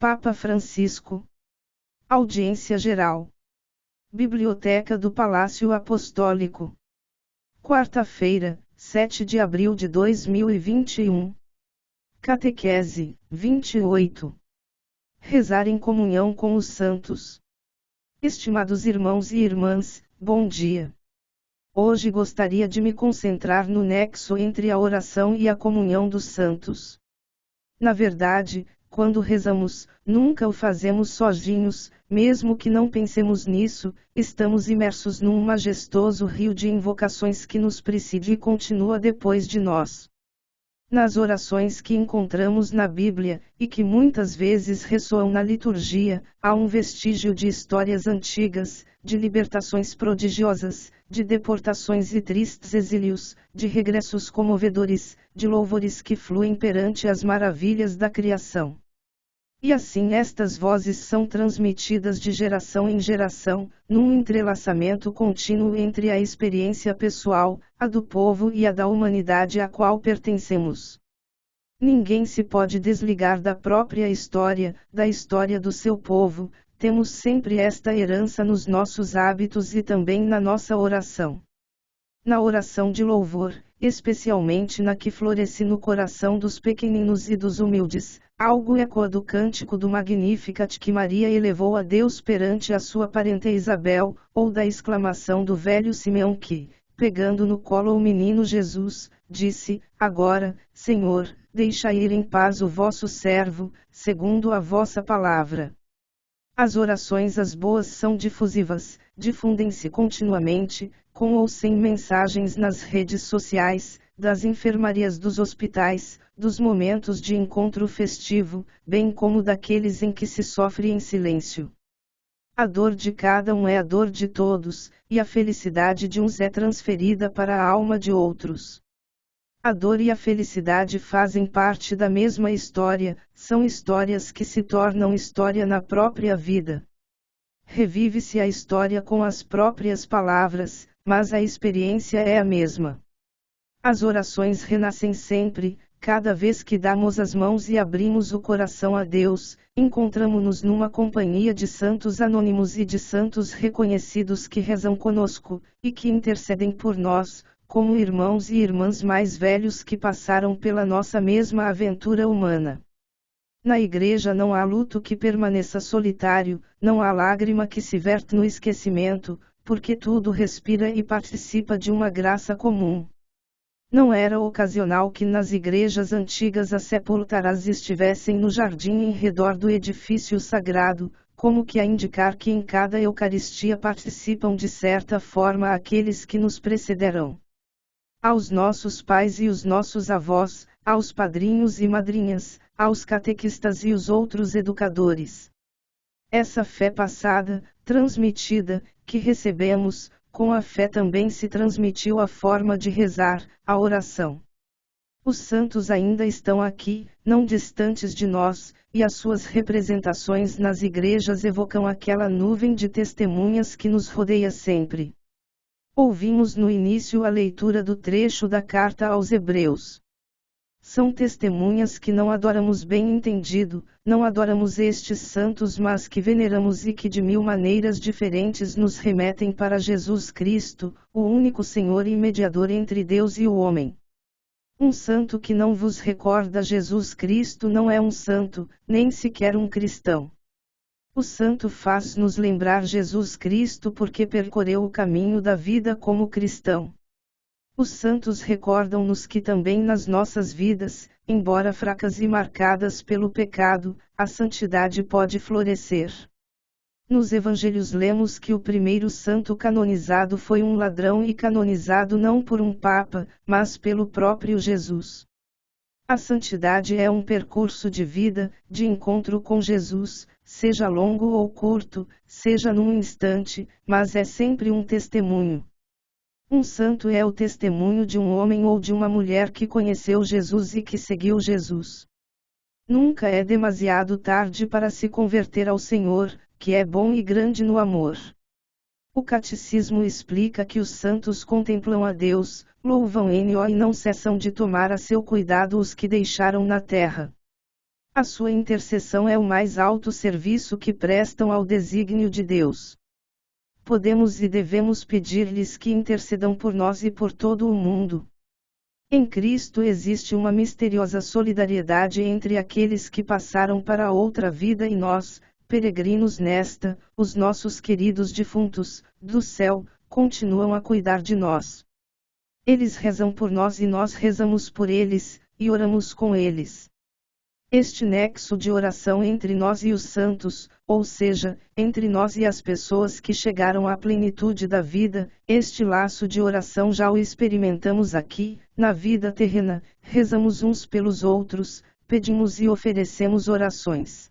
Papa Francisco. Audiência Geral. Biblioteca do Palácio Apostólico. Quarta-feira, 7 de abril de 2021. Catequese, 28. Rezar em comunhão com os santos. Estimados irmãos e irmãs, bom dia. Hoje gostaria de me concentrar no nexo entre a oração e a comunhão dos santos. Na verdade, quando rezamos, nunca o fazemos sozinhos, mesmo que não pensemos nisso, estamos imersos num majestoso rio de invocações que nos precede e continua depois de nós. Nas orações que encontramos na Bíblia, e que muitas vezes ressoam na liturgia, há um vestígio de histórias antigas, de libertações prodigiosas, de deportações e tristes exílios, de regressos comovedores, de louvores que fluem perante as maravilhas da criação. E assim estas vozes são transmitidas de geração em geração, num entrelaçamento contínuo entre a experiência pessoal, a do povo e a da humanidade à qual pertencemos. Ninguém se pode desligar da própria história, da história do seu povo, temos sempre esta herança nos nossos hábitos e também na nossa oração. Na oração de louvor, especialmente na que floresce no coração dos pequeninos e dos humildes, algo ecoa do cântico do Magnificat que Maria elevou a Deus perante a sua parenta Isabel, ou da exclamação do velho Simeão que, pegando no colo o menino Jesus, disse: Agora, Senhor, deixa ir em paz o vosso servo, segundo a vossa palavra. As orações as boas são difusivas, difundem-se continuamente, com ou sem mensagens nas redes sociais, das enfermarias dos hospitais, dos momentos de encontro festivo, bem como daqueles em que se sofre em silêncio. A dor de cada um é a dor de todos, e a felicidade de uns é transferida para a alma de outros. A dor e a felicidade fazem parte da mesma história, são histórias que se tornam história na própria vida. Revive-se a história com as próprias palavras, mas a experiência é a mesma. As orações renascem sempre, cada vez que damos as mãos e abrimos o coração a Deus, encontramo-nos numa companhia de santos anônimos e de santos reconhecidos que rezam conosco, e que intercedem por nós, como irmãos e irmãs mais velhos que passaram pela nossa mesma aventura humana. Na Igreja não há luto que permaneça solitário, não há lágrima que se verte no esquecimento, porque tudo respira e participa de uma graça comum. Não era ocasional que nas igrejas antigas as sepultaras estivessem no jardim em redor do edifício sagrado, como que a indicar que em cada Eucaristia participam de certa forma aqueles que nos precederão. Aos nossos pais e os nossos avós, aos padrinhos e madrinhas, aos catequistas e os outros educadores. Essa fé passada, transmitida, que recebemos, com a fé também se transmitiu a forma de rezar, a oração. Os santos ainda estão aqui, não distantes de nós, e as suas representações nas igrejas evocam aquela nuvem de testemunhas que nos rodeia sempre. Ouvimos no início a leitura do trecho da carta aos Hebreus. São testemunhas que não adoramos bem entendido, não adoramos estes santos mas que veneramos e que de mil maneiras diferentes nos remetem para Jesus Cristo, o único Senhor e mediador entre Deus e o homem. Um santo que não vos recorda Jesus Cristo não é um santo, nem sequer um cristão. O santo faz-nos lembrar Jesus Cristo porque percorreu o caminho da vida como cristão. Os santos recordam-nos que também nas nossas vidas, embora fracas e marcadas pelo pecado, a santidade pode florescer. Nos evangelhos lemos que o primeiro santo canonizado foi um ladrão e canonizado não por um papa, mas pelo próprio Jesus. A santidade é um percurso de vida, de encontro com Jesus, seja longo ou curto, seja num instante, mas é sempre um testemunho. Um santo é o testemunho de um homem ou de uma mulher que conheceu Jesus e que seguiu Jesus. Nunca é demasiado tarde para se converter ao Senhor, que é bom e grande no amor. O Catecismo explica que os santos contemplam a Deus, louvam-no e não cessam de tomar a seu cuidado os que deixaram na terra. A sua intercessão é o mais alto serviço que prestam ao desígnio de Deus. Podemos e devemos pedir-lhes que intercedam por nós e por todo o mundo. Em Cristo existe uma misteriosa solidariedade entre aqueles que passaram para outra vida e nós, peregrinos nesta, os nossos queridos defuntos, do céu, continuam a cuidar de nós. Eles rezam por nós e nós rezamos por eles, e oramos com eles. Este nexo de oração entre nós e os santos, ou seja, entre nós e as pessoas que chegaram à plenitude da vida, este laço de oração já o experimentamos aqui, na vida terrena, rezamos uns pelos outros, pedimos e oferecemos orações.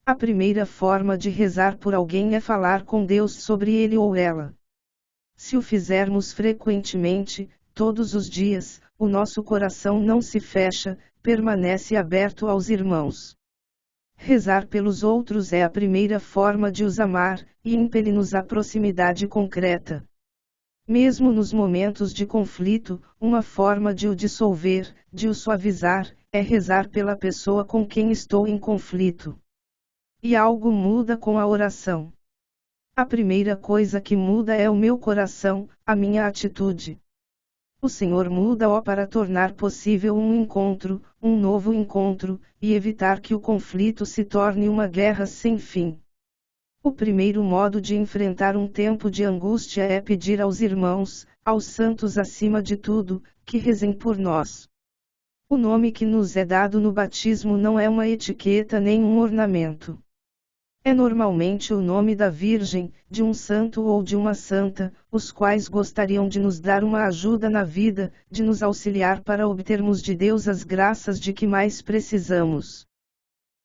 A primeira forma de rezar por alguém é falar com Deus sobre ele ou ela. Se o fizermos frequentemente, todos os dias, o nosso coração não se fecha, permanece aberto aos irmãos. Rezar pelos outros é a primeira forma de os amar, e impele-nos à proximidade concreta. Mesmo nos momentos de conflito, uma forma de o dissolver, de o suavizar, é rezar pela pessoa com quem estou em conflito. E algo muda com a oração. A primeira coisa que muda é o meu coração, a minha atitude. O Senhor muda-o para tornar possível um encontro, um novo encontro, e evitar que o conflito se torne uma guerra sem fim. O primeiro modo de enfrentar um tempo de angústia é pedir aos irmãos, aos santos acima de tudo, que rezem por nós. O nome que nos é dado no batismo não é uma etiqueta nem um ornamento. É normalmente o nome da Virgem, de um santo ou de uma santa, os quais gostariam de nos dar uma ajuda na vida, de nos auxiliar para obtermos de Deus as graças de que mais precisamos.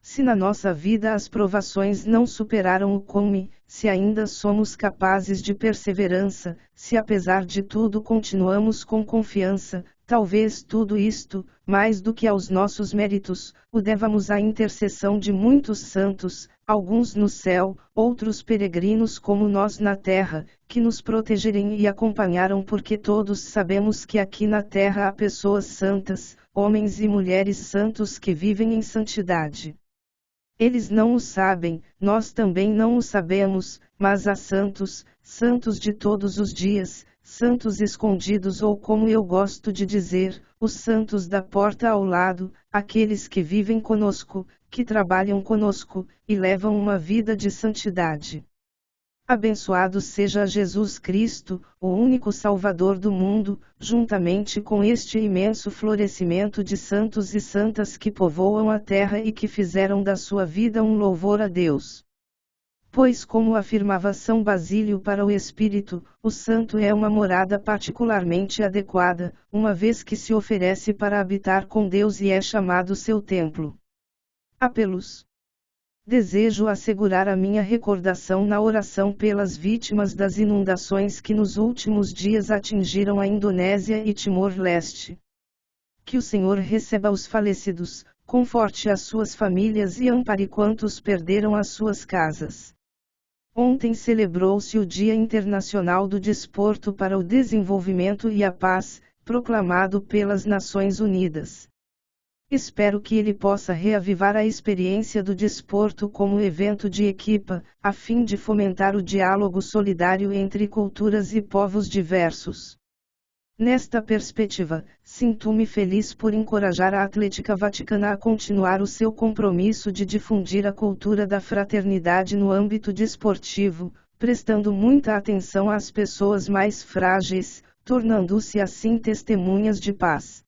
Se na nossa vida as provações não superaram o cume, se ainda somos capazes de perseverança, se apesar de tudo continuamos com confiança, talvez tudo isto, mais do que aos nossos méritos, o devamos à intercessão de muitos santos, alguns no céu, outros peregrinos como nós na terra, que nos protegerem e acompanharam porque todos sabemos que aqui na terra há pessoas santas, homens e mulheres santos que vivem em santidade. Eles não o sabem, nós também não o sabemos, mas há santos, santos de todos os dias, santos escondidos ou como eu gosto de dizer, os santos da porta ao lado, aqueles que vivem conosco, que trabalham conosco, e levam uma vida de santidade. Abençoado seja Jesus Cristo, o único Salvador do mundo, juntamente com este imenso florescimento de santos e santas que povoam a terra e que fizeram da sua vida um louvor a Deus. Pois como afirmava São Basílio para o Espírito, o santo é uma morada particularmente adequada, uma vez que se oferece para habitar com Deus e é chamado seu templo. Apelos. Desejo assegurar a minha recordação na oração pelas vítimas das inundações que nos últimos dias atingiram a Indonésia e Timor-Leste. Que o Senhor receba os falecidos, conforte as suas famílias e ampare quantos perderam as suas casas. Ontem celebrou-se o Dia Internacional do Desporto para o Desenvolvimento e a Paz, proclamado pelas Nações Unidas. Espero que ele possa reavivar a experiência do desporto como evento de equipa, a fim de fomentar o diálogo solidário entre culturas e povos diversos. Nesta perspectiva, sinto-me feliz por encorajar a Atlética Vaticana a continuar o seu compromisso de difundir a cultura da fraternidade no âmbito desportivo, prestando muita atenção às pessoas mais frágeis, tornando-se assim testemunhas de paz.